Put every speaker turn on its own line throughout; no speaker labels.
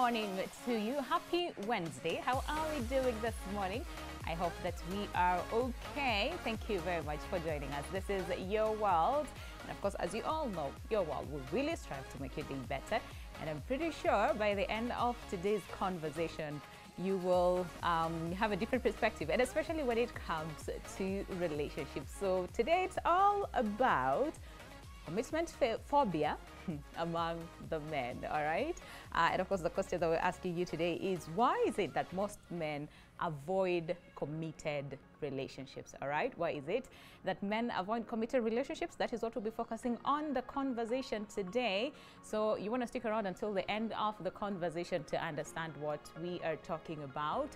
morning to you. Happy Wednesday. How are we doing this morning? I hope that we are okay. Thank you very much for joining us. This is Your World. And of course, as you all know, Your World will really strive to make your day better. And I'm pretty sure by the end of today's conversation, you will have a different perspective, and especially when it comes to relationships. So today it's all about commitment phobia among the men, all right? And of course, the question that we're asking you today is, why is it that most men avoid committed relationships, all right? Why is it that men avoid committed relationships? That is what we'll be focusing on the conversation today. So you want to stick around until the end of the conversation to understand what we are talking about,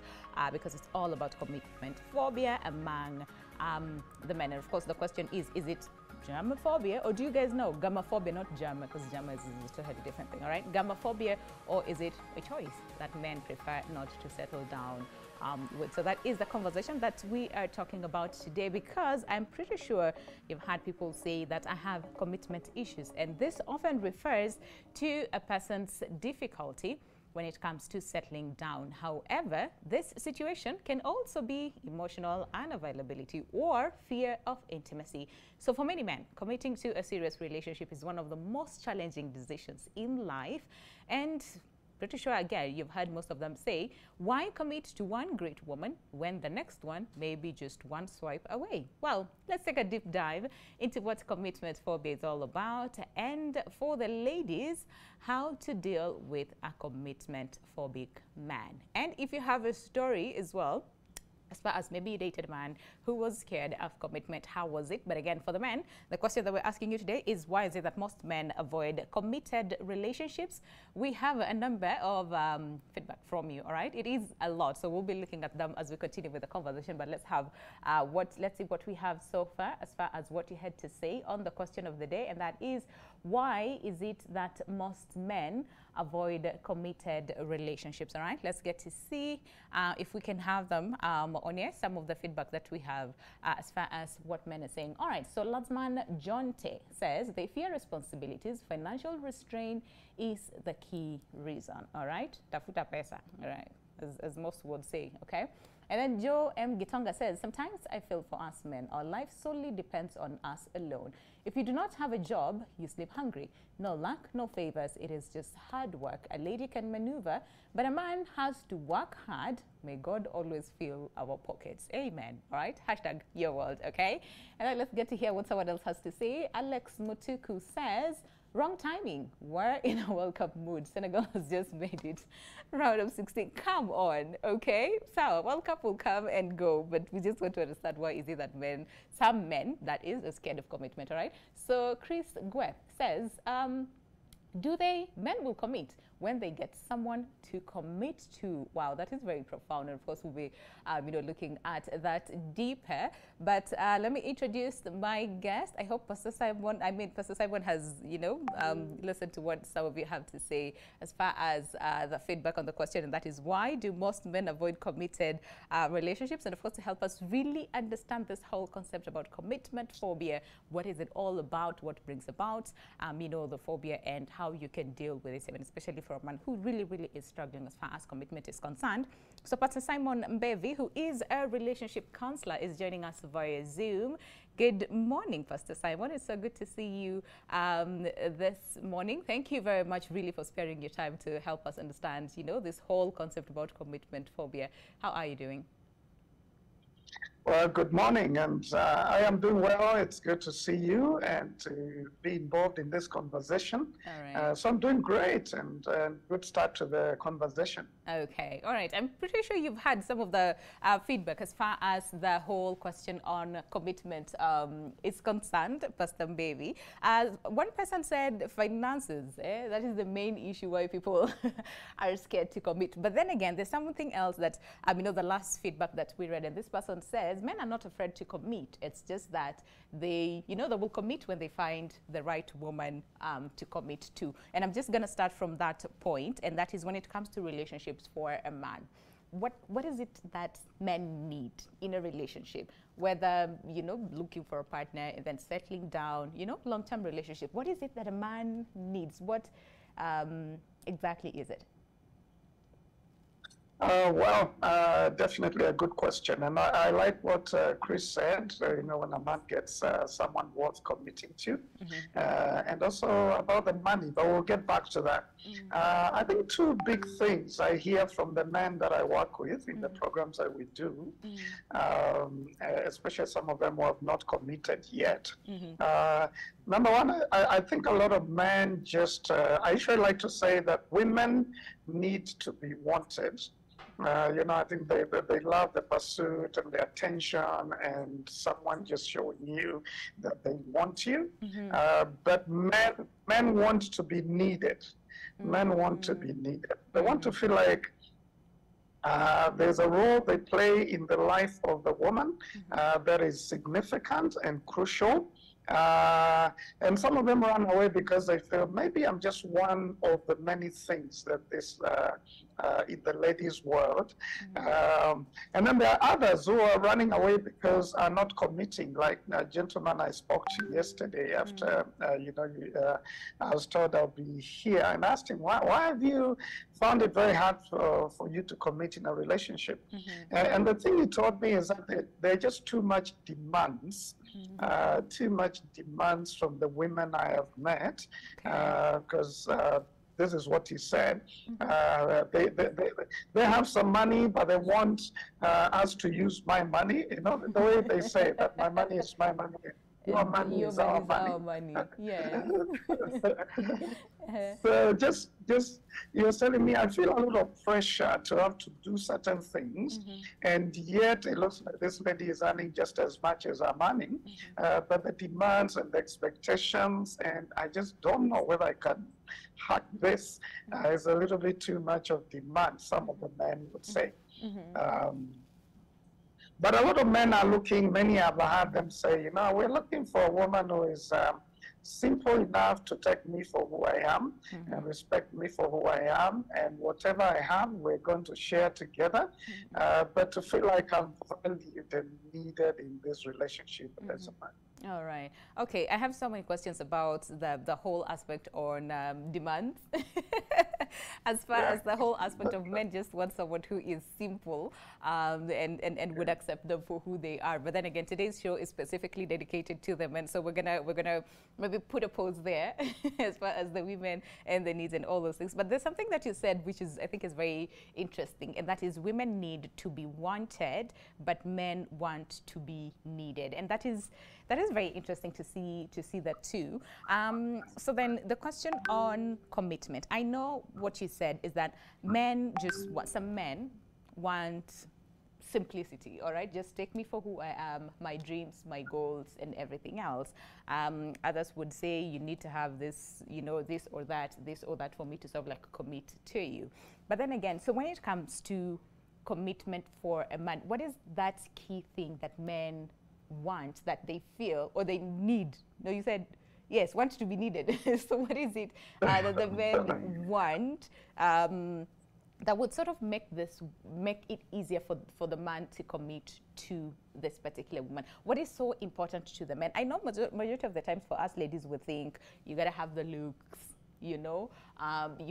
because it's all about commitment phobia among the men. And of course, the question is it germophobia, or do you guys know gamophobia, not germ, because germ is a totally different thing, all right? Gamophobia, or is it a choice that men prefer not to settle down with? So that is the conversation that we are talking about today, because I'm pretty sure you've had people say that I have commitment issues, and this often refers to a person's difficulty when it comes to settling down. However, this situation can also be emotional unavailability or fear of intimacy. So for many men, committing to a serious relationship is one of the most challenging decisions in life. And pretty sure, again, you've heard most of them say, why commit to one great woman when the next one may be just one swipe away? Well, let's take a deep dive into what commitment phobia is all about, and for the ladies, how to deal with a commitment phobic man. And if you have a story as well, as far as maybe you dated a man who was scared of commitment, how was it? But again, for the men, the question that we're asking you today is, why is it that most men avoid committed relationships? We have a number of feedback from you, all right? It is a lot, so we'll be looking at them as we continue with the conversation. But let's have let's see what we have so far as what you had to say on the question of the day, and that is, why is it that most men avoid committed relationships? All right, let's get to see if we can have them on here, some of the feedback that we have as far as what men are saying. All right, so Ladsman Jonte says they fear responsibilities. Financial restraint is the key reason. All right, tafuta pesa. All right, as most would say. Okay. And then Joe M. Gitonga says, sometimes I feel for us men, our life solely depends on us alone. If you do not have a job, you sleep hungry. No luck, no favors. It is just hard work. A lady can maneuver, but a man has to work hard. May God always fill our pockets. Amen. All right. Hashtag Your World. Okay. And then let's get to hear what someone else has to say. Alex Mutuku says, wrong timing. We're in a World Cup mood. Senegal has just made it round of 16. Come on, okay? So World Cup will come and go, but we just want to understand, why is it that some men, that is, are scared of commitment, all right? So Chris Gwe says, men will commit when they get someone to commit to? Wow, that is very profound. And of course, we'll be, looking at that deeper. But let me introduce my guest. I hope Pastor Simon has, listened to what some of you have to say as far as the feedback on the question. And that is, why do most men avoid committed relationships? And of course, to help us really understand this whole concept about commitment phobia, what is it all about? What brings about, the phobia, and how you can deal with it, and especially for a man who really is struggling as far as commitment is concerned. So Pastor Simon Mbevi, who is a relationship counselor, is joining us via Zoom. Good morning, Pastor Simon. It's so good to see you this morning. Thank you very much really for sparing your time to help us understand, this whole concept about commitment phobia. How are you doing?
Well, good morning, and I am doing well. It's good to see you and to be involved in this conversation.
All right.
So I'm doing great, and good start to the conversation.
Okay, all right. I'm pretty sure you've had some of the feedback as far as the whole question on commitment is concerned, Pastor Mbevi. One person said finances, that is the main issue why people are scared to commit. But then again, there's something else that, the last feedback that we read, and this person says men are not afraid to commit. It's just that they will commit when they find the right woman to commit to. And I'm just going to start from that point, and that is when it comes to relationships for a man. What is it that men need in a relationship? Whether, looking for a partner and then settling down, long-term relationship. What is it that a man needs? What exactly is it?
Definitely a good question. And I like what Chris said, when a man gets someone worth committing to, and also about the money, but we'll get back to that. I think two big things I hear from the men that I work with in the programs that we do, especially some of them who have not committed yet. Number one, I think a lot of men just, I usually like to say that women need to be wanted. I think they love the pursuit and the attention and someone just showing you that they want you. But men want to be needed. Men want to be needed. They want to feel like there's a role they play in the life of the woman that is significant and crucial. And some of them run away because they feel maybe I'm just one of the many things that this in the ladies' world. And then there are others who are running away because are not committing, like a gentleman I spoke to yesterday after, I was told I'll be here, and asked him, why have you found it very hard for you to commit in a relationship? And the thing he told me is that there are just too much demands, from the women I have met, because this is what he said. They have some money, but they want us to use my money. The way they say that my money is my money. Your money is our money.
Yeah.
So just you're telling me I feel a lot of pressure to have to do certain things, and yet it looks like this lady is earning just as much as I'm earning, but the demands and the expectations, and I just don't know whether I can hack this. It's a little bit too much of demand, some of the men would say. But a lot of men are looking, many have heard them say, we're looking for a woman who is simple enough to take me for who I am and respect me for who I am, and whatever I have, we're going to share together. But to feel like I'm valued and needed in this relationship as a man.
All right. Okay, I have so many questions about the whole aspect on demands. As far as the whole aspect of men just want someone who is simple and would accept them for who they are. But then again, today's show is specifically dedicated to them, and so we're gonna maybe put a pause there as far as the women and the needs and all those things. But there's something that you said which is, I think, is very interesting, and that is women need to be wanted, but men want to be needed, and that is very interesting to see that too. So then the question on commitment. I know what you said is that some men want simplicity, all right? Just take me for who I am, my dreams, my goals, and everything else. Others would say you need to have this, this or that for me to sort of like commit to you. But then again, so when it comes to commitment for a man, what is that key thing that men want, that they feel or they need? No, you said yes, want to be needed. So what is it that the men want that would sort of make it easier for the man to commit to this particular woman? What is so important to the men? I know majority of the times for us ladies we think you gotta have the looks, you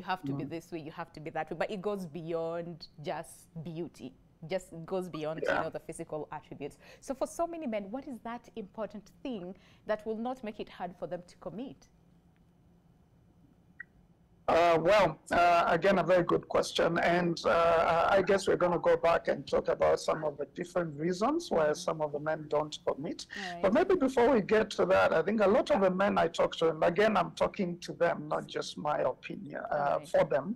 have to be this way, you have to be that way, but it goes beyond just beauty. Just goes beyond the physical attributes. So for so many men, what is that important thing that will not make it hard for them to commit?
Again, a very good question. And I guess we're going to go back and talk about some of the different reasons why some of the men don't commit. Right. But maybe before we get to that, I think a lot of the men I talk to, and again, I'm talking to them, not just my opinion, for them,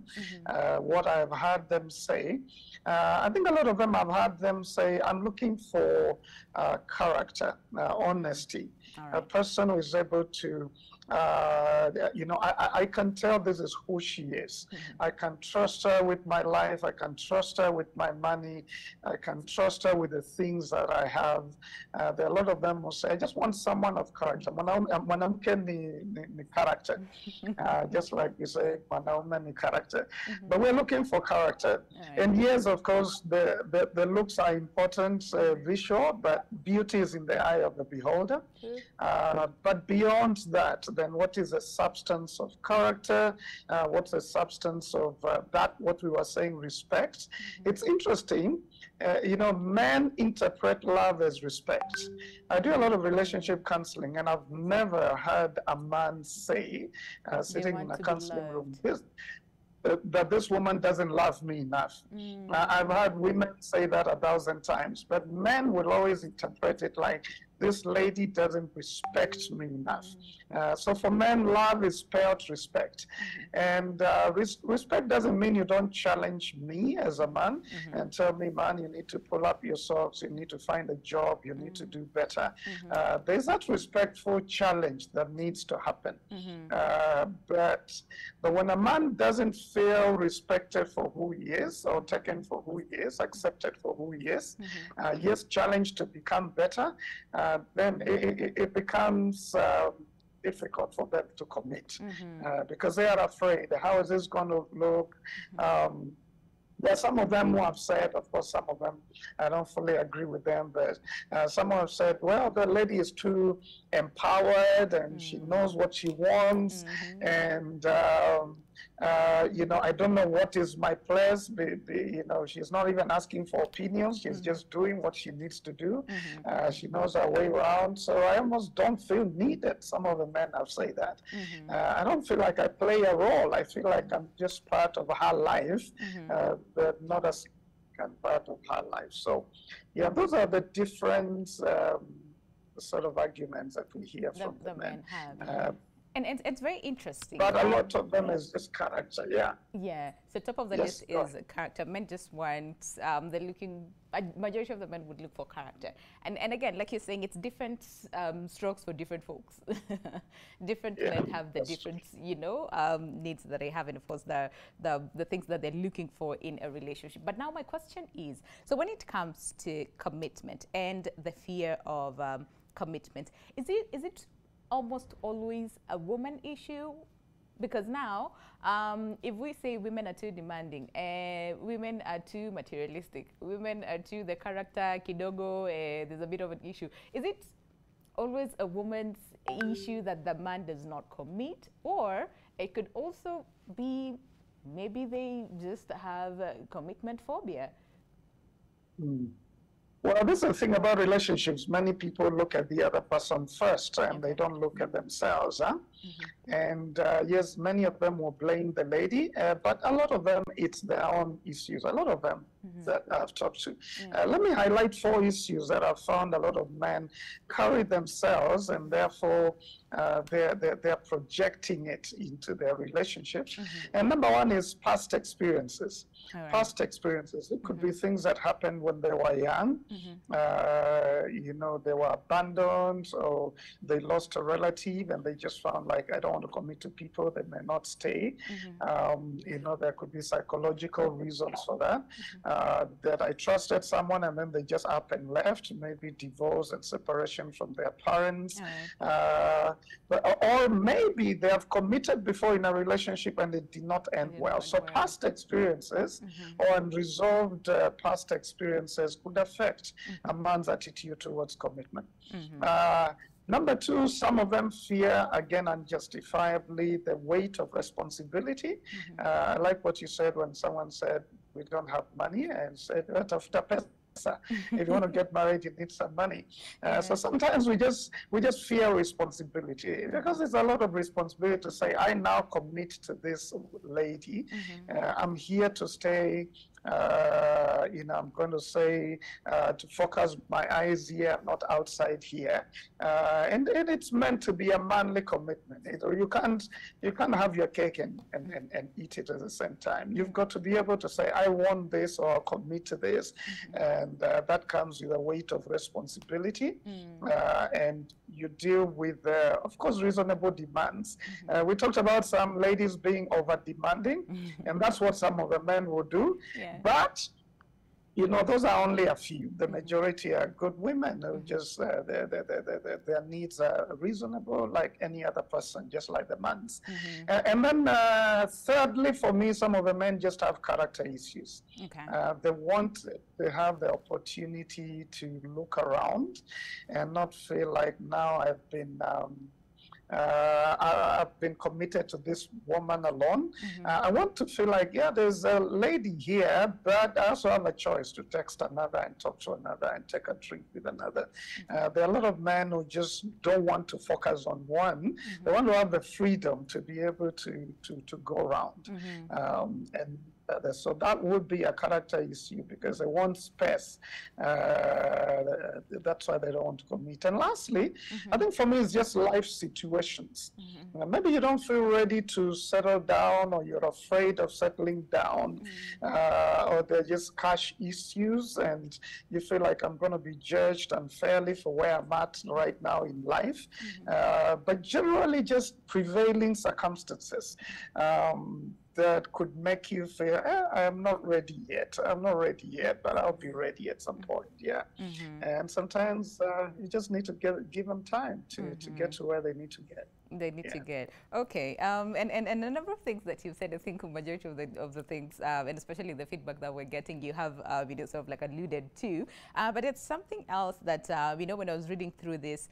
what I've heard them say. I think a lot of them, I've heard them say, I'm looking for character, honesty, a person who is able to I can tell this is who she is. I can trust her with my life. I can trust her with my money. I can trust her with the things that I have. There are a lot of them who say, I just want someone of character. Character. Just like you say, character. But we're looking for character. Right. And yes, of course, the looks are important, visual, but beauty is in the eye of the beholder. But beyond that, then what is the substance of character? What's the substance of that, what we were saying, respect? It's interesting. You know, men interpret love as respect. I do a lot of relationship counseling, and I've never heard a man say, sitting in a counseling room, that this woman doesn't love me enough. I've heard women say that 1,000 times, but men will always interpret it like, this lady doesn't respect me enough. So for men, love is spelled respect. And respect doesn't mean you don't challenge me as a man and tell me, man, you need to pull up your socks, you need to find a job, you need to do better. There's that respectful challenge that needs to happen. But when a man doesn't feel respected for who he is, or taken for who he is, accepted for who he is, yes, challenged to become better, then it becomes difficult for them to commit because they are afraid. How is this going to look? There are some of them who have said, of course, some of them, I don't fully agree with them, but some have said, well, the lady is too empowered and she knows what she wants. And, you know, I don't know what is my place. You know, she's not even asking for opinions. She's just doing what she needs to do. She knows her way around. So I almost don't feel needed. Some of the men have said that. I don't feel like I play a role. I feel like I'm just part of her life, but not a significant part of her life. So, yeah, those are the different sort of arguments that we hear from the men.
And it's very interesting.
But a lot of them is just character,
Yeah. So top of the list is character. Men just want, they're looking, majority of the men would look for character. And again, like you're saying, it's different strokes for different folks. Different men have the different, you know, needs that they have, and of course the things that they're looking for in a relationship. But now my question is, so when it comes to commitment and the fear of commitment, is it almost always a woman issue? Because now, if we say women are too demanding, women are too materialistic, women are too the character kidogo, there's a bit of an issue. Is it always a woman's issue that the man does not commit? Or it could also be maybe they just have commitment phobia?
Well, this is the thing about relationships. Many people look at the other person first, and they don't look at themselves. And yes, many of them will blame the lady, but a lot of them, it's their own issues. A lot of them that I've talked to. Let me highlight 4 issues that I've found a lot of men carry themselves, and therefore they're projecting it into their relationships. And number 1 is past experiences. Past experiences. It could be things that happened when they were young. You know, they were abandoned, or they lost a relative and they just found like, I don't want to commit to people, they may not stay. You know, there could be psychological reasons for that. That I trusted someone and then they just up and left, maybe divorce and separation from their parents. Or maybe they have committed before in a relationship and it did not end well. So past experiences or unresolved past experiences could affect a man's attitude towards commitment. Number 2, some of them fear, again, unjustifiably, the weight of responsibility. I like what you said when someone said, we don't have money, and said, if you want to get married, you need some money. So sometimes we just fear responsibility, because there's a lot of responsibility to say, I now commit to this lady. I'm here to stay. You know, I'm going to say to focus my eyes here, not outside here, and it's meant to be a manly commitment. You can't have your cake and eat it at the same time. You've got to be able to say, I want this, or commit to this, and that comes with a weight of responsibility, and you deal with, of course, reasonable demands. We talked about some ladies being over demanding, and that's what some of the men will do. But you know, those are only a few. The majority are good women who just, their needs are reasonable like any other person, just like the man's. And then thirdly, for me, some of the men just have character issues. They have the opportunity to look around and not feel like now I've been I've been committed to this woman alone. I want to feel like, yeah, there's a lady here, but I also have a choice to text another and talk to another and take a drink with another. There are a lot of men who just don't want to focus on one. They want to have the freedom to be able to go around. So that would be a character issue because they want space. That's why they don't want to commit. And lastly, I think for me, it's just life situations. Maybe you don't feel ready to settle down, or you're afraid of settling down, or they're just cash issues, and you feel like I'm going to be judged unfairly for where I'm at right now in life. But generally, just prevailing circumstances that could make you feel, I'm not ready yet. I'm not ready yet, but I'll be ready at some point. Yeah. And sometimes you just need to give them time to get to where they need to get.
They need to get. Okay. And a number of things that you've said, I think majority of the things, and especially the feedback that we're getting, you have sort of like alluded to. But it's something else that, when I was reading through this,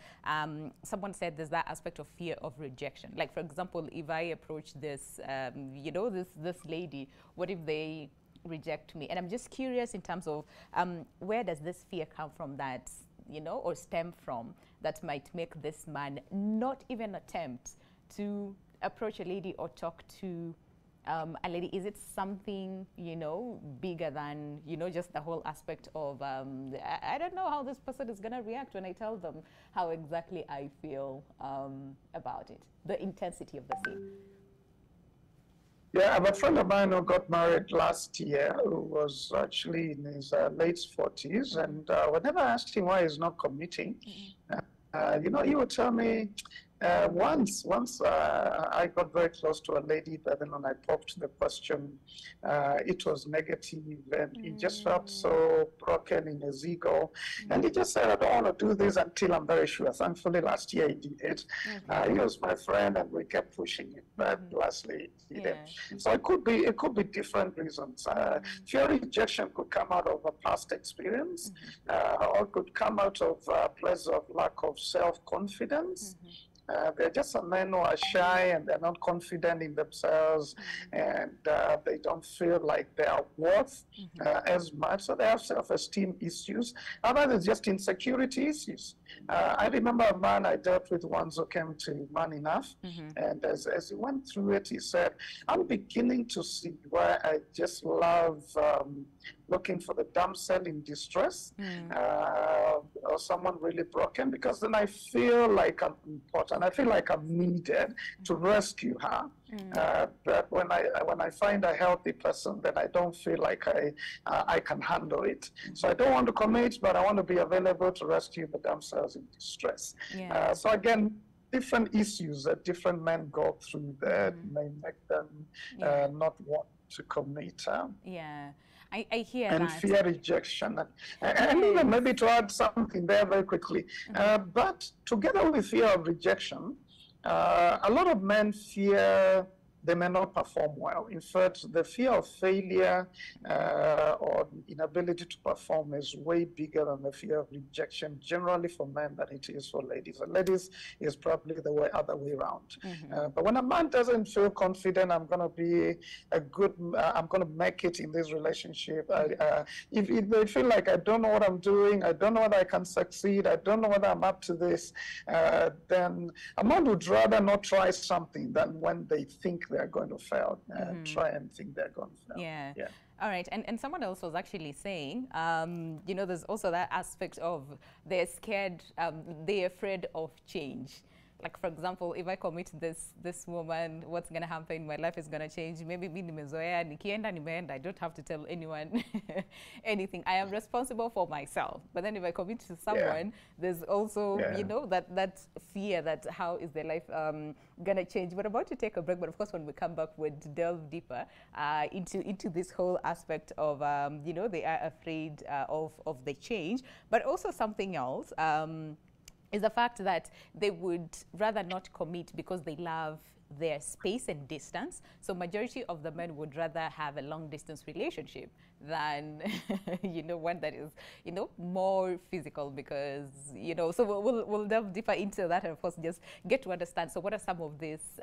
someone said there's that aspect of fear of rejection. Like, for example, if I approach this, this lady, what if they reject me? And I'm just curious in terms of where does this fear come from that, or stem from, that might make this man not even attempt to approach a lady or talk to a lady? Is it something, bigger than, just the whole aspect of, I don't know how this person is going to react when I tell them how exactly I feel about it, the intensity of the scene?
Yeah, I have a friend of mine who got married last year, who was actually in his late 40s, and whenever I asked him why he's not committing, he would tell me, once I got very close to a lady, but then when I popped the question, it was negative, and he just felt so broken in his ego, and he just said, I don't want to do this until I'm very sure. Thankfully, last year he did it. He was my friend, and we kept pushing it, but lastly he did it. So it could be different reasons. Fear of rejection could come out of a past experience, or could come out of a place of lack of self-confidence. They're just some men who are shy, and they're not confident in themselves, and they don't feel like they are worth as much, so they have self-esteem issues. Others is just insecurity issues. I remember a man I dealt with once who came to Man Enough, and as he went through it, he said, I'm beginning to see why I just love looking for the damsel in distress, or someone really broken, because then I feel like I'm important. I feel like I'm needed to rescue her. But when I find a healthy person, then I don't feel like I can handle it. So I don't want to commit, but I want to be available to rescue the damsels in distress. So again, different issues that different men go through that may make them not want to commit.
I hear
and
that.
And fear rejection. And even maybe to add something there very quickly, but together with fear of rejection, a lot of men fear they may not perform well. In fact, the fear of failure or inability to perform is way bigger than the fear of rejection, generally for men than it is for ladies. And ladies is probably the other way around. But when a man doesn't feel confident, I'm going to be I'm going to make it in this relationship. If they feel like I don't know what I'm doing, I don't know whether I can succeed, I don't know whether I'm up to this, then a man would rather not try something than when they think they're going to fail, try and think they're going to fail.
All right, and someone else was actually saying, there's also that aspect of they're scared, they're afraid of change. Like, for example, if I commit this woman, what's going to happen? My life is going to change. Maybe me nimezoea, nikienda nimeenda. I don't have to tell anyone anything. I am responsible for myself. But then if I commit to someone, there's also, that fear that how is their life going to change. We're about to take a break, but of course, when we come back, we'll delve deeper into this whole aspect of, they are afraid of the change, but also something else. Is the fact that they would rather not commit because they love their space and distance. So majority of the men would rather have a long distance relationship than, one that is, more physical, because, so we'll delve deeper into that and of course just get to understand. So what are some of these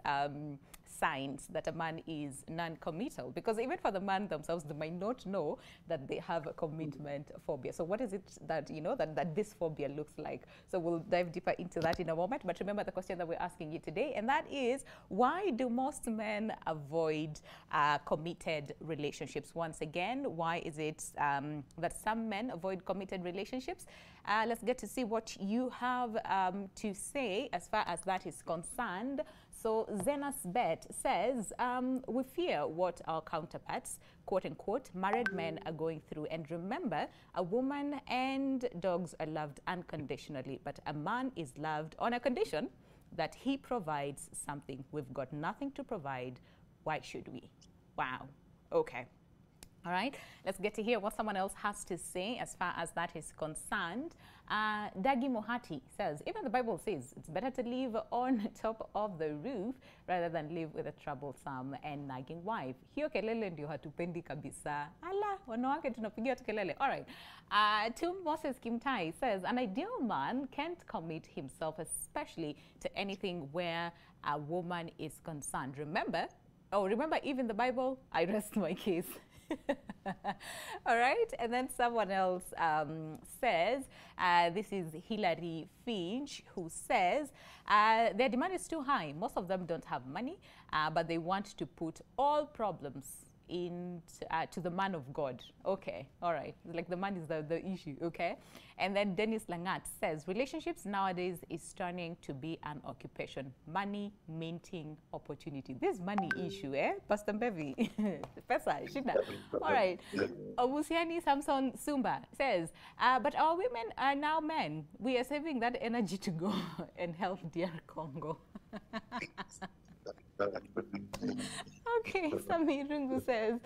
signs that a man is non-committal? Because even for the man themselves, they might not know that they have a commitment phobia. So what is it that, that this phobia looks like? So we'll dive deeper into that in a moment. But remember the question that we're asking you today, and that is, why do most men avoid committed relationships? Once again, why is it that some men avoid committed relationships? Let's get to see what you have to say as far as that is concerned. So Zenas Bet says, we fear what our counterparts, quote unquote, married men are going through. And remember, a woman and dogs are loved unconditionally, but a man is loved on a condition that he provides something. We've got nothing to provide. Why should we? Wow. Okay. All right, let's get to hear what someone else has to say as far as that is concerned. Dagi Mohati says, even the Bible says it's better to live on top of the roof rather than live with a troublesome and nagging wife. Hiyo kelele ndio hatupendi kabisa. Ala, wanawake tunapigia tu kelele. All right. Tum Moses Kimtai says, an ideal man can't commit himself, especially to anything where a woman is concerned. Remember, even the Bible, I rest my case. All right, and then someone else says, this is Hilary Finch, who says, their demand is too high. Most of them don't have money, but they want to put all problems to the man of God. Okay, all right, like the man is the issue. Okay, and then Dennis Langat says, relationships nowadays is turning to be an occupation. Money minting opportunity. This money issue, Pastor Mbevi. Pesa, shida. All right. Obusiani Samson Sumba says, but our women are now men. We are saving that energy to go and help dear Congo. Okay, Samir Rungu says,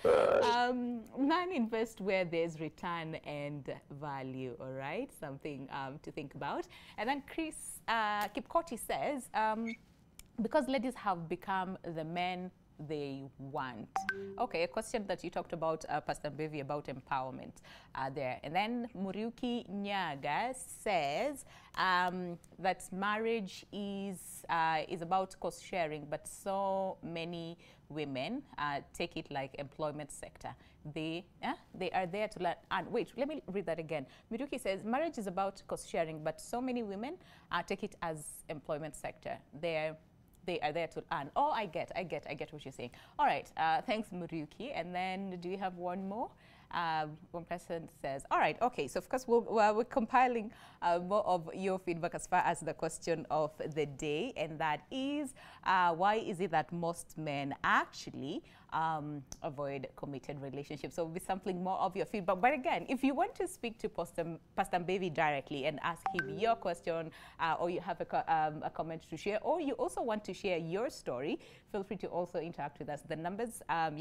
man invest where there's return and value, all right? Something to think about. And then Chris Kipkoti says, because ladies have become the men they want. Okay, a question that you talked about, Pastor Mbevi, about empowerment there. And then Muriuki Nyaga says that marriage is about cost sharing, but so many women take it like employment sector. They are there to learn. And wait, let me read that again. Muriuki says marriage is about cost sharing, but so many women take it as employment sector. They are there to earn. Oh, I get what you're saying. All right, thanks, Muriuki. And then do you have one more? One person says, all right, okay, so of course we're compiling more of your feedback as far as the question of the day, and that is, why is it that most men actually avoid committed relationships? So we'll be sampling more of your feedback. But again, if you want to speak to Pastor Mbevi directly and ask him your question, or you have a comment to share, or you also want to share your story, feel free to also interact with us. The numbers, are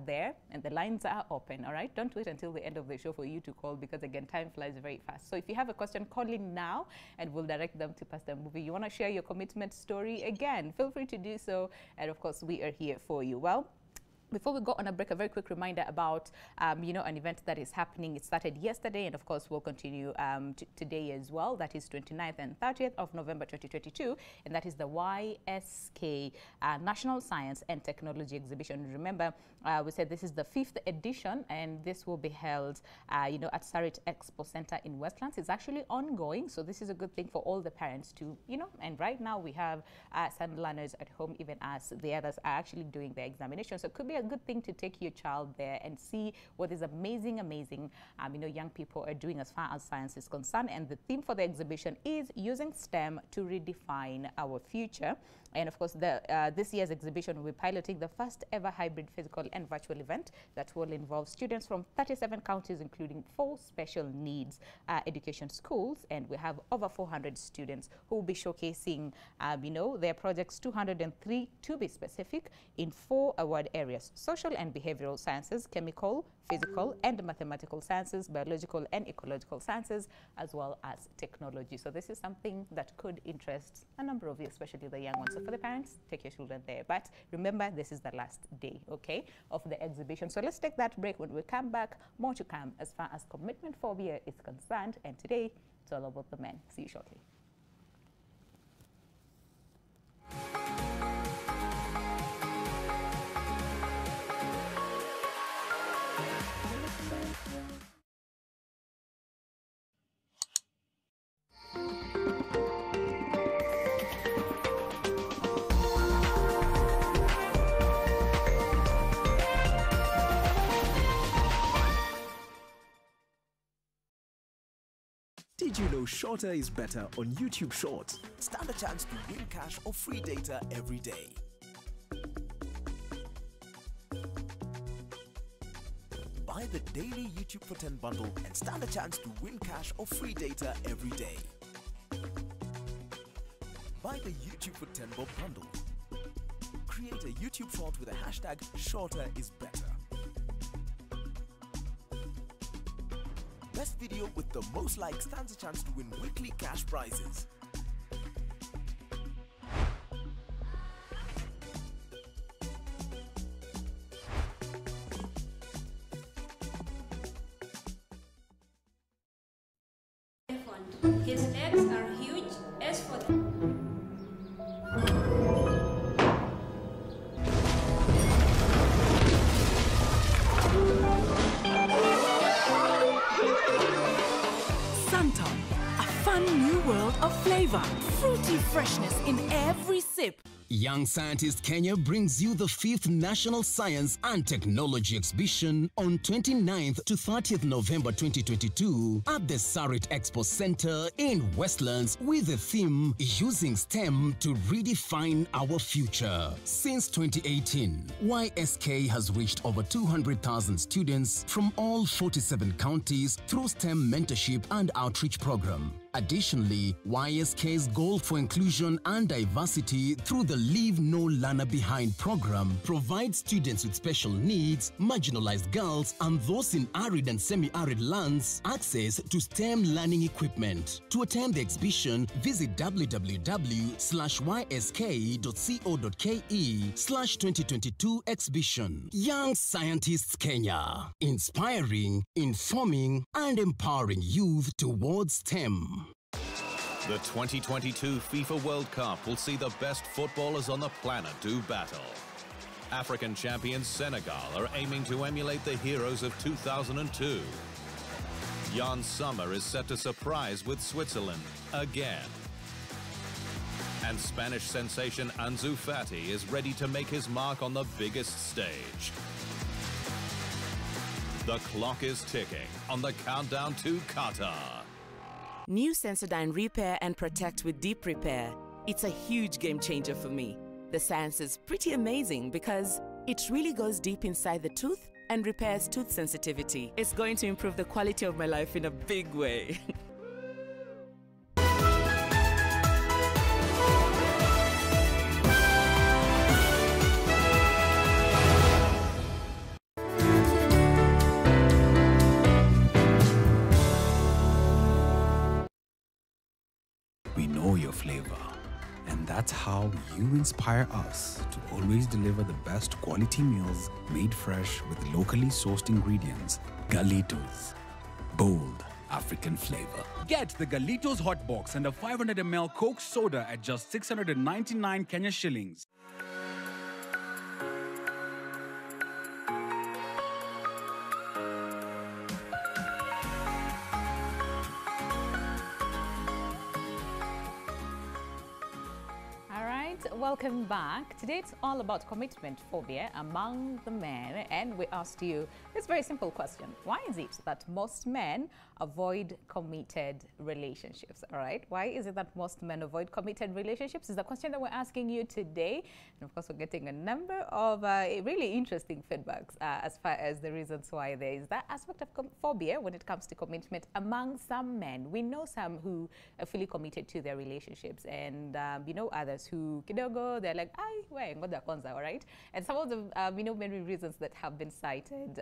there, and the lines are open, all right? Don't wait until the end of the show for you to call, because again, time flies very fast. So if you have a question, call in now, and we'll direct them to Pastor Mbevi. You want to share your commitment story? Again, feel free to do so, and of course, we are here for you. Well, before we go on a break, a very quick reminder about, an event that is happening. It started yesterday, and of course, will continue today as well. That is 29th and 30th of November 2022, and that is the YSK National Science and Technology Exhibition. Remember, we said this is the 5th edition, and this will be held, at Sarit Expo Center in Westlands. It's actually ongoing, so this is a good thing for all the parents to, and right now we have some learners at home, even as the others are actually doing their examination. So it could be a good thing to take your child there and see what is amazing, young people are doing as far as science is concerned. And the theme for the exhibition is using STEM to redefine our future. And of course, this year's exhibition will be piloting the first ever hybrid physical and virtual event that will involve students from 37 counties, including 4 special needs education schools. And we have over 400 students who will be showcasing, their projects, 203 to be specific, in 4 award areas. course, social and behavioral sciences, chemical, physical and mathematical sciences, biological and ecological sciences, as well as technology. So this is something that could interest a number of you, especially the young ones. So for the parents, take your children there. But remember, this is the last day, okay, of the exhibition. So let's take that break. When we come back, more to come as far as commitment phobia is concerned. And today, it's all about the men. See you shortly.
Did you know shorter is better on YouTube Shorts?
Stand a chance to win cash or free data every day. Buy the daily YouTube for 10 bundle and stand a chance to win cash or free data every day. Buy the YouTube for 10 bob bundle. Create a YouTube short with a hashtag shorter is better. Best video with the most likes stands a chance to win weekly cash prizes.
His legs are huge. As for
Santon, a fun new world of flavor, fruity freshness in every sip.
Young Scientist Kenya brings you the 5th National Science and Technology Exhibition on 29th to 30th November 2022 at the Sarit Expo Center in Westlands with the theme Using STEM to Redefine Our Future. Since 2018, YSK has reached over 200,000 students from all 47 counties through STEM mentorship and outreach program. Additionally, YSK's goal for inclusion and diversity through the Leave No Learner Behind program provides students with special needs, marginalized girls, and those in arid and semi-arid lands access to STEM learning equipment. To attend the exhibition, visit www.ysk.co.ke/2022 exhibition. Young Scientists Kenya, inspiring, informing, and empowering youth towards STEM.
The 2022 FIFA World Cup will see the best footballers on the planet do battle. African champions Senegal are aiming to emulate the heroes of 2002. Jan Sommer is set to surprise with Switzerland again. And Spanish sensation Ansu Fati is ready to make his mark on the biggest stage. The clock is ticking on the countdown to Qatar.
New Sensodyne Repair and Protect with Deep Repair. It's a huge game changer for me. The science is pretty amazing because it really goes deep inside the tooth and repairs tooth sensitivity. It's going to improve the quality of my life in a big way.
We know your flavor, and that's how you inspire us to always deliver the best quality meals made fresh with locally sourced ingredients. Galitos, bold African flavor.
Get the Galitos Hot Box and a 500 ml Coke soda at just 699 Kenya shillings.
Welcome back. Today it's all about commitment phobia among the men, and we asked you It's a very simple question. Why is it that most men avoid committed relationships? All right. Why is it that most men avoid committed relationships? Is the question that we're asking you today. And of course, we're getting a number of really interesting feedbacks as far as the reasons why there is that aspect of phobia when it comes to commitment among some men. We know some who are fully committed to their relationships, and you know, others who kidogo, they're like, all right. And some of the you know, many reasons that have been cited,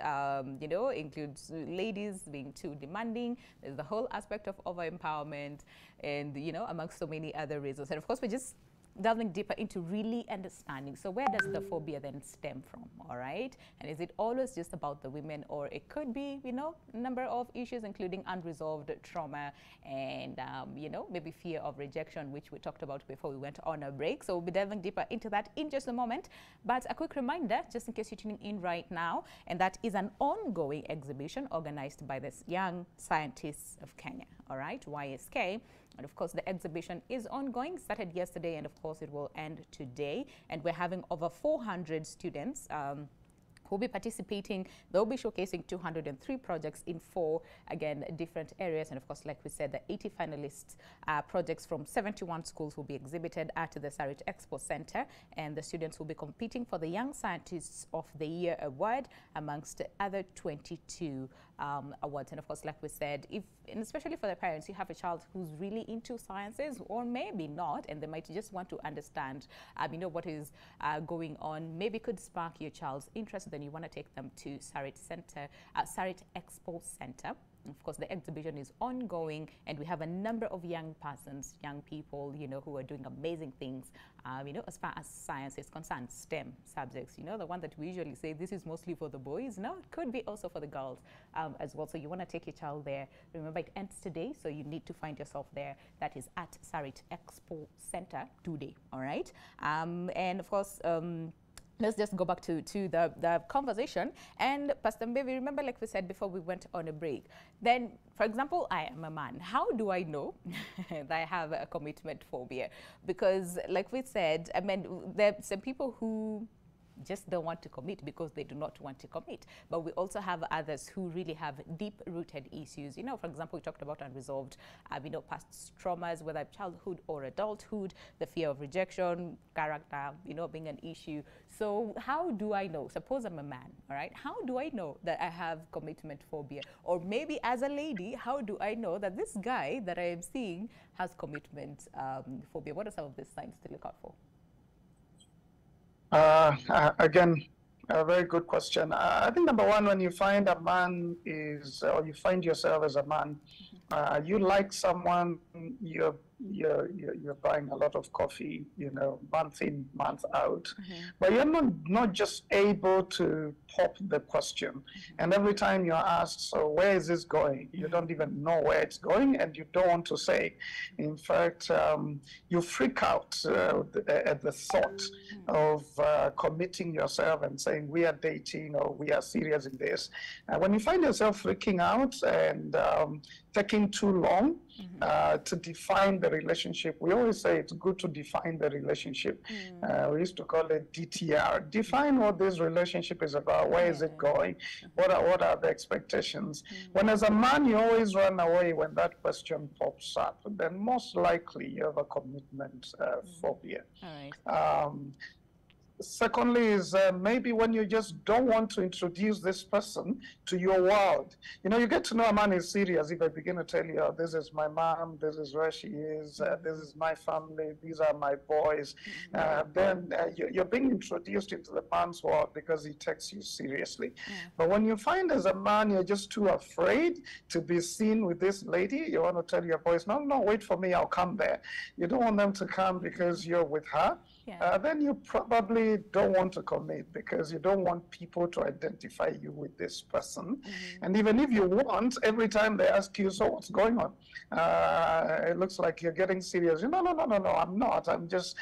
you know, includes ladies being too demanding. There's the whole aspect of over-empowerment, and you know, amongst so many other reasons. And of course, we're just delving deeper into really understanding. So where does the phobia then stem from, all right? And is it always just about the women, or it could be, you know, a number of issues, including unresolved trauma and, you know, maybe fear of rejection, which we talked about before we went on a break. So we'll be delving deeper into that in just a moment. But a quick reminder, just in case you're tuning in right now, and that is an ongoing exhibition organized by this Young Scientists of Kenya, all right, YSK. And of course, the exhibition is ongoing, started yesterday, and of course, it will end today. And we're having over 400 students who'll be participating. They'll be showcasing 203 projects in 4, again, different areas. And of course, like we said, the 80 finalists projects from 71 schools will be exhibited at the Sarit Expo Center. And the students will be competing for the Young Scientists of the Year award amongst other 22 awards. And of course, like we said, if, and especially for the parents, you have a child who's really into sciences, or maybe not, and they might just want to understand, you know, what is going on, maybe could spark your child's interest, then you want to take them to Sarit Center, Sarit Expo Center. Of course, the exhibition is ongoing, and we have a number of young persons, young people, you know, who are doing amazing things, you know, as far as science is concerned, STEM subjects, you know, the one that we usually say this is mostly for the boys. No, it could be also for the girls as well. So you want to take your child there. Remember, it ends today, so you need to find yourself there. That is at Sarit Expo Center today, all right? And of course, let's just go back to the conversation. And Pastor Mbevi, remember, like we said before we went on a break, then, for example, I am a man. How do I know that I have a commitment phobia? Because, like we said, I mean, there are some people who just don't want to commit because they do not want to commit. But we also have others who really have deep-rooted issues. You know, for example, we talked about unresolved, you know, past traumas, whether childhood or adulthood, the fear of rejection, character, you know, being an issue. So how do I know? Suppose I'm a man, all right? How do I know that I have commitment phobia? Or maybe as a lady, how do I know that this guy that I am seeing has commitment phobia? What are some of these signs to look out for?
Again, a very good question. I think number one, when you find a man is, or you find yourself as a man, you like someone, you're buying a lot of coffee, you know, month in, month out, but you're not just able to pop the question. And every time you're asked, so where is this going? You don't even know where it's going, and you don't want to say. In fact, you freak out at the thought of committing yourself and saying we are dating or we are serious in this. When you find yourself freaking out and taking too long to define the relationship, we always say it's good to define the relationship. We used to call it DTR. Define what this relationship is about. Where is it going? What are the expectations? When as a man you always run away when that question pops up, then most likely you have a commitment phobia. All right. Secondly is maybe when you just don't want to introduce this person to your world. You know, you get to know a man is serious if I begin to tell you, oh, this is my mom, this is where she is, this is my family, these are my boys. Then you're being introduced into the man's world because he takes you seriously. But when you find as a man, you're just too afraid to be seen with this lady, you want to tell your boys, no, wait for me, I'll come there. You don't want them to come because you're with her. Then you probably don't want to commit because you don't want people to identify you with this person. And even if you want, every time they ask you, so what's going on? It looks like you're getting serious. No, I'm not. I'm just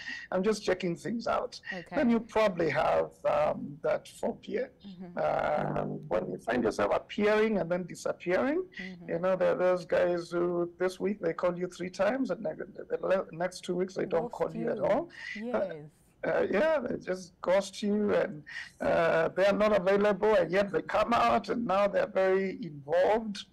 checking things out. Then you probably have that phobia. When you find yourself appearing and then disappearing, you know, there are those guys who this week they call you 3 times and the next 2 weeks they don't call you at all. Yeah, they just ghost you, and they are not available, and yet they come out, and now they're very involved.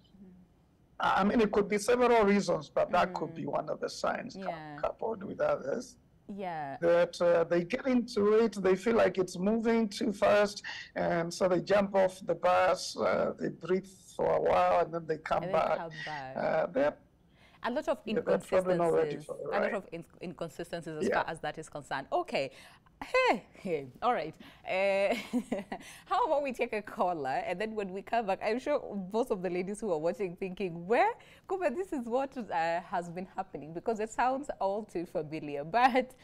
I mean, it could be several reasons, but that could be one of the signs, coupled with others.
Yeah.
That they get into it, they feel like it's moving too fast, and so they jump off the bus, they breathe for a while, and then they come back. They're
a lot of inconsistencies. A lot of inconsistencies as far as that is concerned. Okay. Hey. All right. How about we take a caller, and then when we come back, I'm sure most of the ladies who are watching thinking, where? Kuba, this is what has been happening, because it sounds all too familiar. But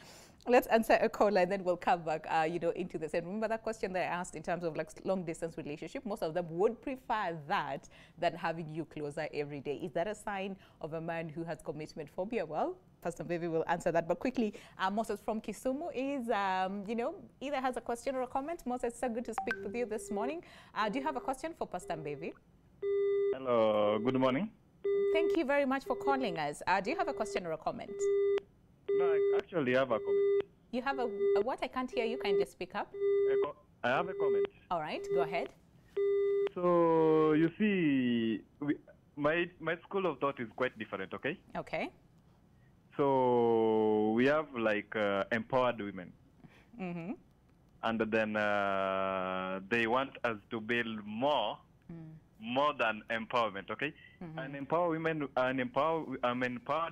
let's answer a caller, and then we'll come back, into this. And remember that question that I asked in terms of like long distance relationship. Most of them would prefer that than having you closer every day. Is that a sign of a man who has commitment phobia? Well, Pastor Baby will answer that. But quickly, Moses from Kisumu is, either has a question or a comment. Moses, it's so good to speak with you this morning. Do you have a question for Pastor Baby?
Hello, good morning.
Thank you very much for calling us. Do you have a question or a comment?
No, I actually have a comment.
You have a what? I can't hear you. Can you just speak up?
I have a comment.
All right, go ahead.
So, you see, my school of thought is quite different, okay?
Okay.
So, we have like empowered women.
Mm-hmm.
And then they want us to build more than empowerment, okay?
Mm-hmm.
An empowered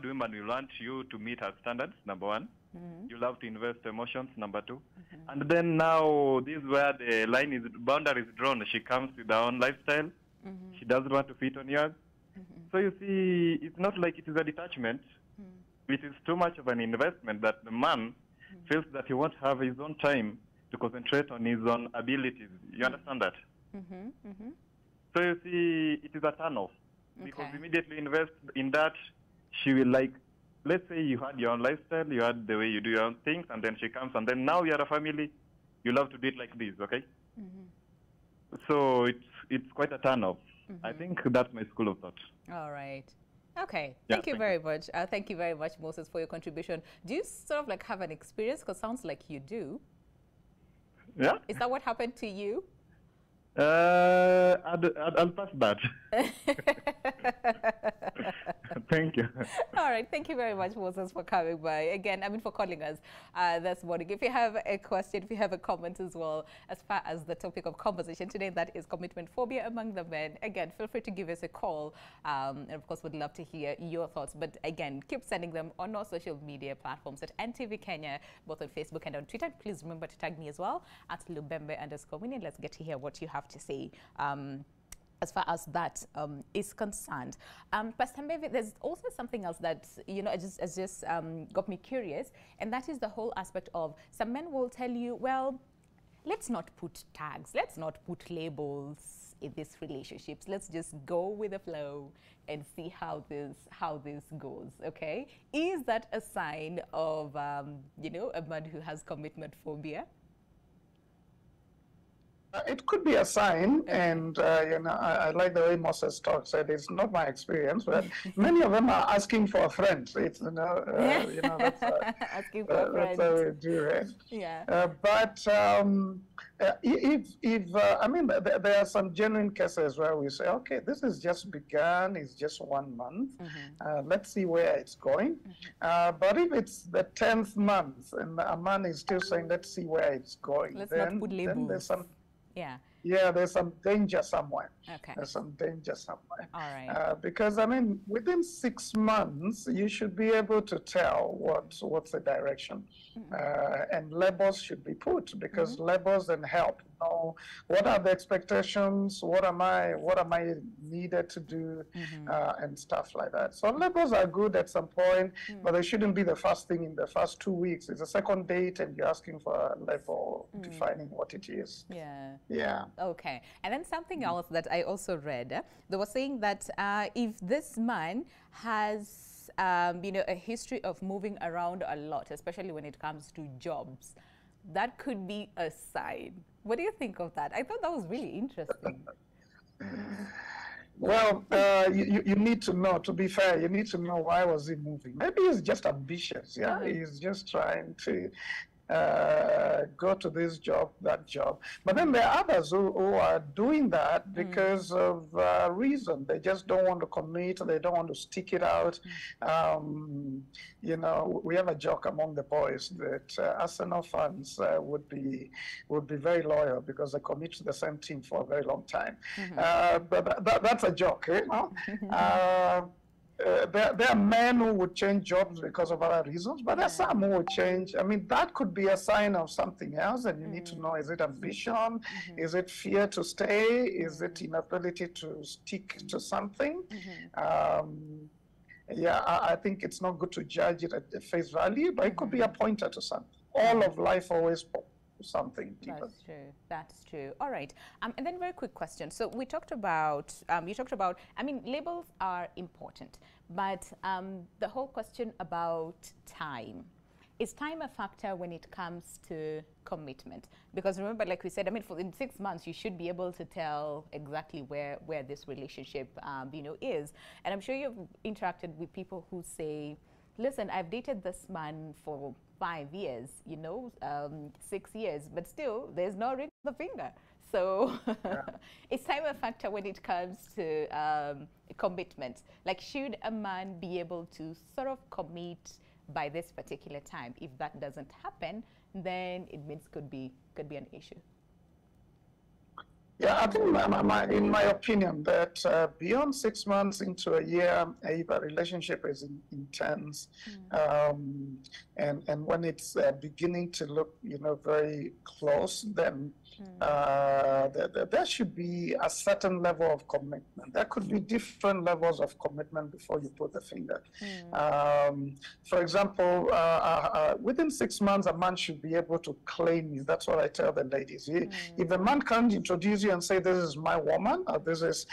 woman will want you to meet her standards, number one.
Mm-hmm.
You'll have to invest emotions, number two. Mm-hmm. And then now, this is where the boundary is drawn. She comes with her own lifestyle. Mm-hmm. She doesn't want to fit on yours. Mm-hmm. So you see, it's not like it is a detachment. Mm-hmm. It is too much of an investment that the man feels that he won't have his own time to concentrate on his own abilities. You understand that?
Mm-hmm. Mm-hmm.
So you see, it is a turn-off. Because immediately invest in that, she will like, let's say you had your own lifestyle, you had the way you do your own things, and then she comes, and then now you're a family, you love to do it like this, okay? Mm-hmm. So it's quite a turn-off. Mm-hmm. I think that's my school of thought.
All right. Okay. Thank you very much. Thank you very much, Moses, for your contribution. Do you sort of like have an experience? Because it sounds like you do.
Yeah.
Is that what happened to you?
I'll pass that. Thank you.
All right. Thank you very much, Moses, for coming by. Again, for calling us this morning. If you have a question, if you have a comment as well, as far as the topic of conversation today, that is commitment phobia among the men. Again, feel free to give us a call. And of course, we'd love to hear your thoughts. But again, keep sending them on our social media platforms at NTV Kenya, both on Facebook and on Twitter. Please remember to tag me as well at Lubembe_Winnie. Let's get to hear what you have to say as far as that is concerned. Pastor Mbevi, there's also something else that, has just got me curious, and that is the whole aspect of some men will tell you, well, let's not put tags, let's not put labels in these relationships. Let's just go with the flow and see how this goes, okay? Is that a sign of, a man who has commitment phobia?
It could be a sign, and I like the way Moses said it's not my experience, but many of them are asking for a friend. It's that's
asking for a friend.
That's how we do it.
Yeah.
But there are some genuine cases where we say, okay, this has just begun. It's just 1 month. Mm-hmm. Let's see where it's going. Mm-hmm. But if it's the 10th month and a man is still saying, let's see where it's going,
let's not put labels.
Then there's some.
Yeah,
there's some danger somewhere.
Okay.
There's some danger somewhere.
All right.
Because, within 6 months, you should be able to tell what's the direction. Mm-hmm. And labels should be put, because labels then help know what are the expectations, what am I needed to do, and stuff like that. So labels are good at some point, but they shouldn't be the first thing in the first 2 weeks. It's a second date and you're asking for a label defining what it is.
Yeah. Okay. And then something else that I also read, they were saying that if this man has, a history of moving around a lot, especially when it comes to jobs, that could be a sign. What do you think of that? I thought that was really interesting.
Well, you need to know, to be fair, you need to know why was he moving. Maybe he's just ambitious, He's just trying to go to this job, that job. But then there are others who are doing that because of reason. They just don't want to commit. They don't want to stick it out. You know, we have a joke among the boys that Arsenal fans would be very loyal because they commit to the same team for a very long time. But that's a joke, you know. There are men who would change jobs because of other reasons, but there are some who would change. I mean, that could be a sign of something else, and you need to know, is it ambition? Is it fear to stay? Is it inability to stick to something? Yeah, I think it's not good to judge it at the face value, but it could be a pointer to something. All of life always something deeper.
That's true. That's true. All right. And then very quick question. So we talked about, you talked about, I mean, labels are important, but the whole question about time. Is time a factor when it comes to commitment? Because remember, like we said, I mean, in 6 months, you should be able to tell exactly where this relationship, you know, is. And I'm sure you've interacted with people who say, listen, I've dated this man for 5 years, you know, 6 years, but still there's no ring on the finger. So is time a factor when it comes to commitment? Like, should a man be able to sort of commit by this particular time? If that doesn't happen, then it means could be an issue.
Yeah, I think in my opinion that beyond 6 months into a year, if a relationship is intense, and when it's beginning to look, you know, very close, then there should be a certain level of commitment. There could be different levels of commitment before you put the finger. For example, within 6 months, a man should be able to claim you. That's what I tell the ladies. If a man can't introduce you and say, this is my woman, or this is,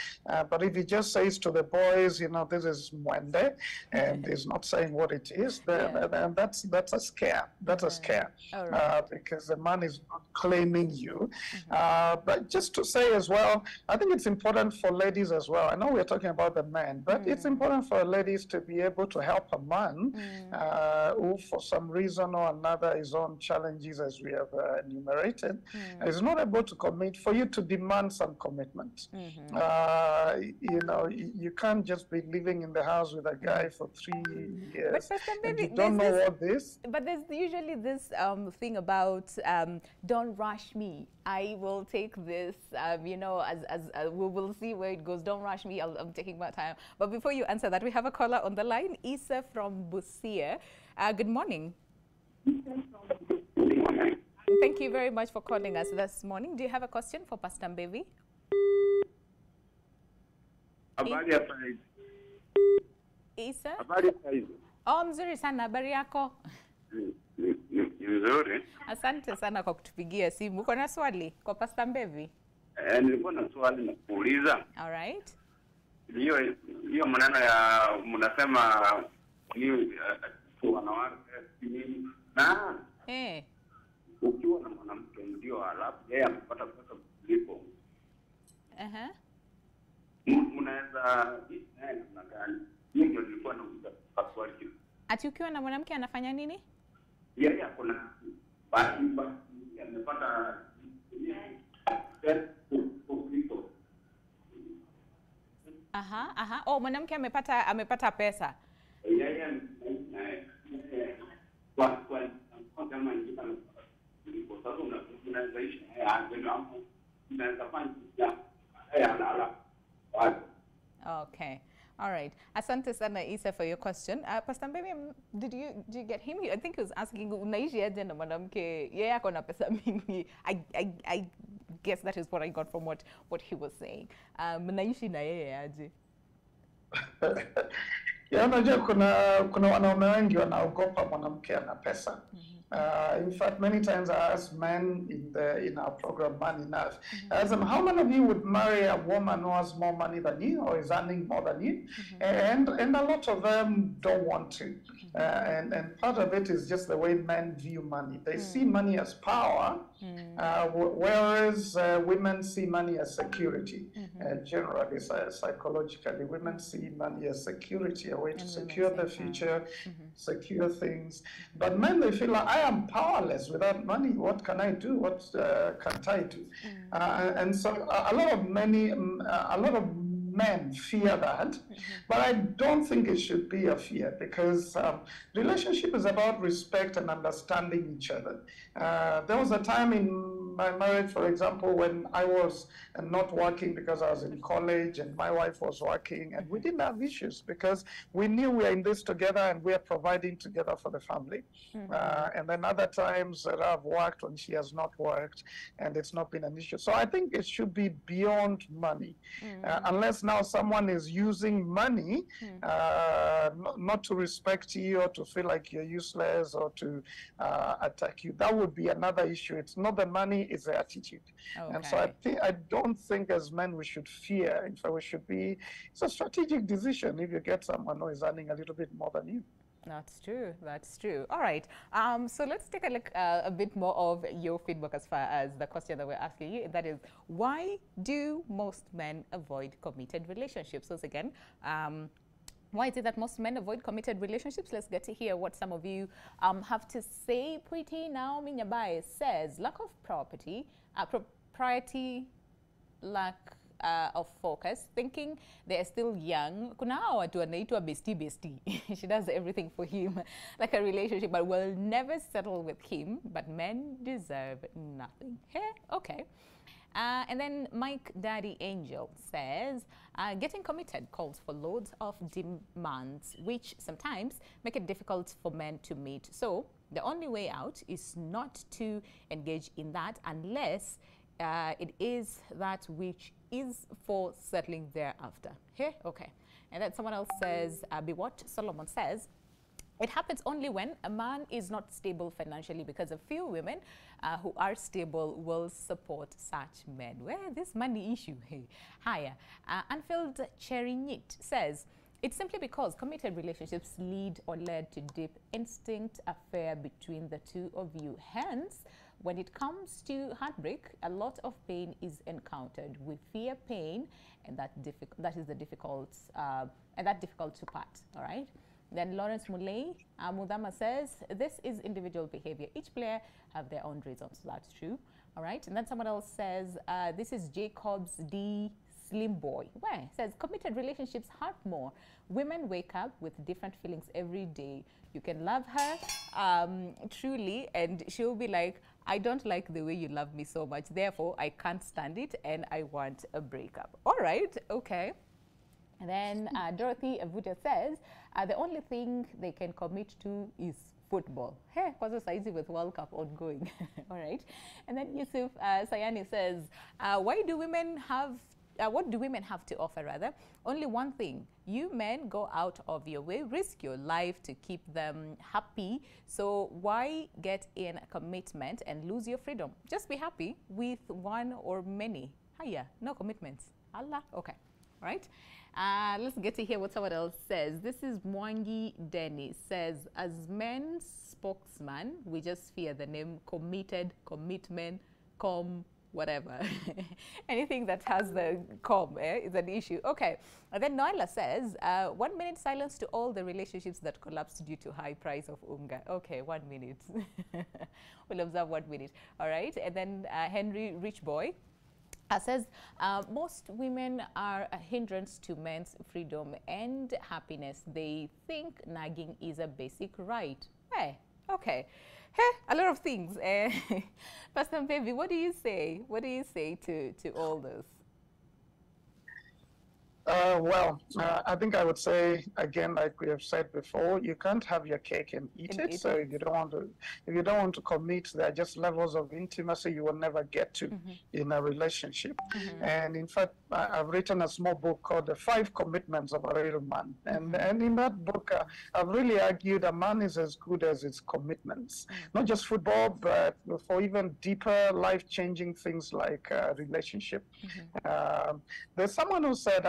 but if he just says to the boys, you know, this is Mwende, and is not saying what it is, then that's a scare. That's a scare, because the man is not claiming you. But just to say as well, I think it's important for ladies as well. I know we're talking about the men, but it's important for ladies to be able to help a man who, for some reason or another, his own challenges, as we have enumerated, is not able to commit, for you to demand some commitment. You know, you can't just be living in the house with a guy for 3 years. But and you don't know what this.
But there's usually this thing about don't rush me. I will take this, you know, as we will see where it goes. Don't rush me. I'm taking my time. But before you answer that, we have a caller on the line, Issa from Busia. Good morning. Thank you very much for calling us this morning. Do you have a question for Pastor Mbevi? Isa? Oh, mzuri sana. Habari yako?
Nzuri.
Asante sana kwa kutupigia simu. Uko na swali kwa Pastor Mbevi?
Nilikuwa na swali na kuuliza.
All right.
Hiyo maneno ya mnasema ni wanawake nini? Na ukiwa na mwanamke ndio alafu yeye amepata pesa kulipo. Unaweza namna gani? Hiyo ndio nilikuwa nauliza paswali.
Ati ukiwa na mwanamke anafanya nini?
Yeye akona basi amepata
Oh, mwanamke amepata pesa.
Yeye
Okay. All right. Asante sana Isa for your question. Pastor Mbevi, did you get him? I think he was asking, unaishi aje na mwanamke yeye ako na pesa mingi. I guess that is what I got from what he was saying. Mnaishi na yeye aje?
Ya, unajua kuna wanaume wengi wanaogopa mwanamke ana pesa. In fact, many times I ask men in our program, Man Enough, I ask them, how many of you would marry a woman who has more money than you or is earning more than you? And a lot of them don't want to. And part of it is just the way men view money. They see money as power, Whereas women see money as security. Generally, psychologically, women see money as security, a way to secure the future, secure things. But men, they feel like, I am powerless without money. What can I do? What can't I do? And so a lot of men fear that, but I don't think it should be a fear, because relationship is about respect and understanding each other. There was a time in my marriage, for example, when I was not working because I was in college and my wife was working, and we didn't have issues because we knew we are in this together and we are providing together for the family. And then other times that I've worked when she has not worked, and it's not been an issue. So I think it should be beyond money, unless now someone is using money not to respect you or to feel like you're useless or to attack you. That would be another issue. It's not the money, it's the attitude. And so I don't think as men we should fear. In fact, we should be, it's a strategic decision if you get someone who is earning a little bit more than you.
That's true. That's true. All right. So let's take a look a bit more of your feedback as far as the question that we're asking you. That is, why do most men avoid committed relationships? So again, why is it that most men avoid committed relationships? Let's get to hear what some of you have to say. Pretty Naomi Nyabae says, lack of propriety, lack of focus, thinking they are still young. Kuna hawa watu wanaitwa bestie. She does everything for him, like a relationship, but will never settle with him. But men deserve nothing. Hey, okay. And then Mike Daddy Angel says, getting committed calls for loads of demands, which sometimes make it difficult for men to meet. So the only way out is not to engage in that unless it is that which is for settling thereafter. Hey, okay. And then someone else says, Biwat Solomon says, it happens only when a man is not stable financially, because a few women who are stable will support such men. Where this money issue? Hey, higher. Anfield Cherinyit says, it's simply because committed relationships lead or led to deep instinct affair between the two of you. Hence, when it comes to heartbreak, a lot of pain is encountered. We fear pain, and that is the difficult to part. All right. Then Lawrence Mudama says, this is individual behavior. Each player have their own reasons. That's true. All right. And then someone else says, this is Jacobs D. Slim Boy. Where? Says, committed relationships hurt more. Women wake up with different feelings every day. You can love her truly, and she'll be like, I don't like the way you love me so much. Therefore, I can't stand it, and I want a breakup. All right. Okay. And then Dorothy Avuja says, the only thing they can commit to is football. Hey, because it's easy with World Cup ongoing. All right. And then Yusuf Sayani says, what do women have to offer, rather? Only one thing. You men go out of your way, risk your life to keep them happy. So why get in a commitment and lose your freedom? Just be happy with one or many. Hiya, no commitments. Allah. Okay. All right. Let's get to hear what someone else says. This is Mwangi Denny. Says, as men's spokesman, we just fear the name committed, commitment, whatever. Anything that has the is an issue. Okay. And then Noila says, 1 minute silence to all the relationships that collapsed due to high price of unga. Okay, 1 minute. We'll observe 1 minute. All right. And then Henry Richboy says, most women are a hindrance to men's freedom and happiness. They think nagging is a basic right. Hey, okay. Hey, a lot of things. Pastor Baby, what do you say? What do you say to all this?
I think I would say, again, like we have said before, you can't have your cake and eat it. So if you don't want to commit, there are just levels of intimacy you will never get to in a relationship. And in fact, I've written a small book called The 5 Commitments of a Real Man. And in that book, I've really argued a man is as good as his commitments. Not just football, but for even deeper life-changing things like relationship. There's someone who said,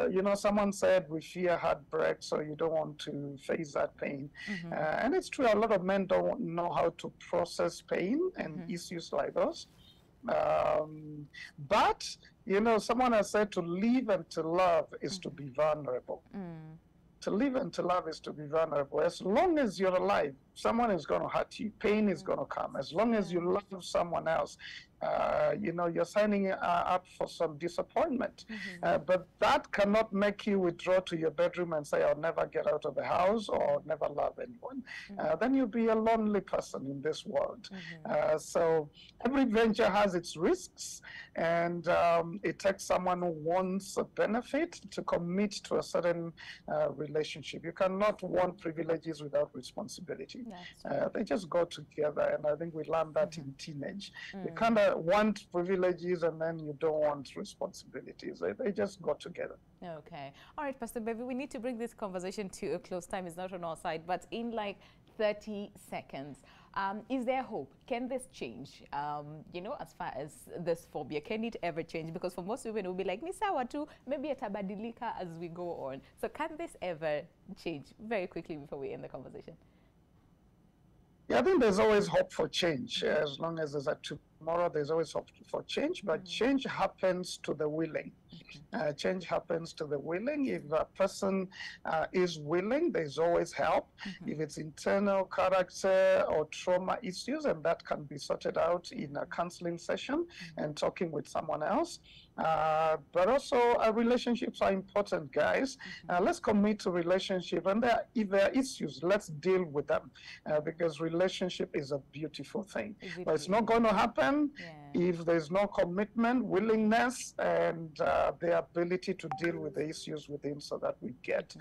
you know, someone said we fear heartbreak, so you don't want to face that pain. And it's true, a lot of men don't know how to process pain and issues like those. But, you know, someone has said to live and to love is to be vulnerable. To live and to love is to be vulnerable. As long as you're alive, someone is going to hurt you. Pain is going to come. As long as you love someone else, you know, you're signing up for some disappointment. But that cannot make you withdraw to your bedroom and say, I'll never get out of the house or never love anyone. Then you'll be a lonely person in this world. So every venture has its risks, and it takes someone who wants a benefit to commit to a certain relationship. You cannot want privileges without responsibility. They just go together, and I think we learned that in teenage. You can't want privileges and then you don't want responsibilities. They just go together.
Okay. All right, Pastor Baby, we need to bring this conversation to a close. Time is not on our side, but in like 30 seconds, is there hope? Can this change? You know, as far as this phobia, can it ever change? Because for most women, it will be like, Nisawa too, maybe atabadilika as we go on. So can this ever change? Very quickly before we end the conversation.
Yeah, I think there's always hope for change. As long as there's a tomorrow, there's always hope for change, but change happens to the willing. Change happens to the willing. If a person is willing, there's always help. If it's internal character or trauma issues, and that can be sorted out in a counseling session and talking with someone else. But also, relationships are important, guys. Let's commit to relationship, and if there are issues, let's deal with them, because relationship is a beautiful thing. But it's not going to happen if there's no commitment, willingness, and the ability to deal with the issues within, so that we get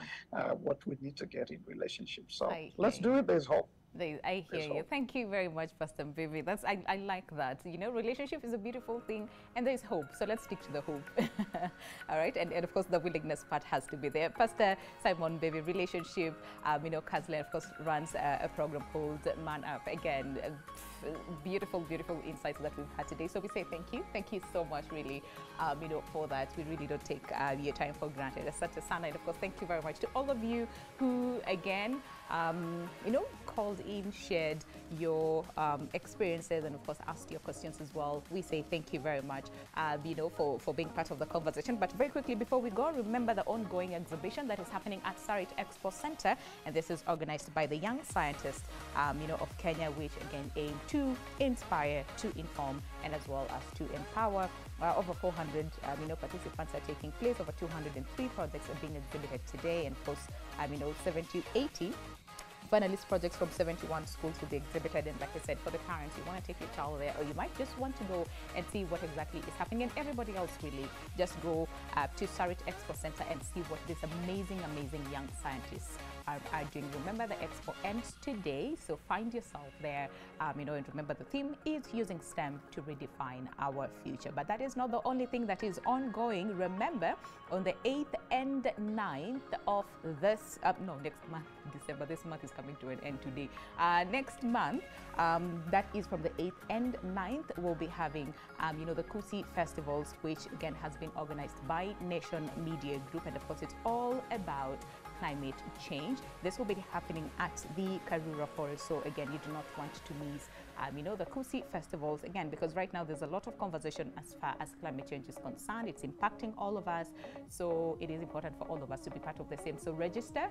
what we need to get in relationships. So let's do it. There's hope.
I hear you. Thank you very much, Pastor Baby. I like that. You know, relationship is a beautiful thing, and there's hope. So let's stick to the hope. All right, and of course the willingness part has to be there. Pastor Simon Baby, relationship, you know, counselor, of course, runs a program called Man Up. Again, beautiful, beautiful insights that we've had today. So we say thank you so much, really, you know, for that. We really don't take your time for granted. It's such a sun, and of course, thank you very much to all of you who, again, you know, called in, shared your experiences, and of course asked your questions as well. We say thank you very much, you know, for being part of the conversation. But very quickly before we go, remember the ongoing exhibition that is happening at Sarit Expo Center, and this is organized by the Young Scientists, you know, of Kenya, which again aim to inspire, to inform, and as well as to empower. Over 400 you know, participants are taking place. Over 203 projects are being exhibited today, and of course, you know, 80 finalist projects from 71 schools will be exhibited. And like I said, for the parents, you want to take your child there, or you might just want to go and see what exactly is happening. And everybody else, really, just go to Sarit Expo Center and see what these amazing, amazing young scientists are doing. Remember, the expo ends today, so find yourself there, you know, and remember the theme is using STEM to redefine our future. But that is not the only thing that is ongoing. Remember, on the 8th and 9th of this, no, next month, December, this month is coming to an end today. Next month, that is from the 8th and 9th, we'll be having, you know, the Kusi Festivals, which again has been organized by Nation Media Group, and of course, it's all about climate change. This will be happening at the Karura Forest. So again, you do not want to miss, you know, the Kusi Festivals, again, because right now there's a lot of conversation as far as climate change is concerned. It's impacting all of us. So it is important for all of us to be part of the same. So register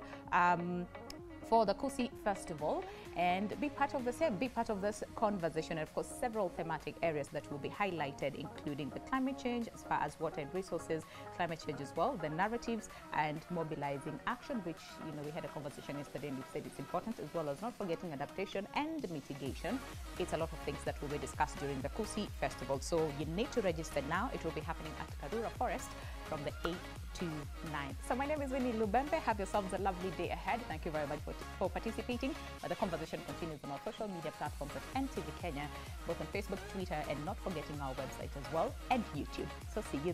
for the Kusi Festival and be part of the same, be part of this conversation. And of course, several thematic areas that will be highlighted, including the climate change as far as water and resources, climate change as well, the narratives, and mobilizing action, which, you know, we had a conversation yesterday and we said it's important, as well as not forgetting adaptation and mitigation. It's a lot of things that will be discussed during the Kusi Festival. So you need to register now. It will be happening at Karura Forest from the 8th to 9th. So my name is Winnie Lubembe. Have yourselves a lovely day ahead. Thank you very much for participating. But the conversation continues on our social media platforms at NTV Kenya, both on Facebook, Twitter, and not forgetting our website as well, and YouTube. So see you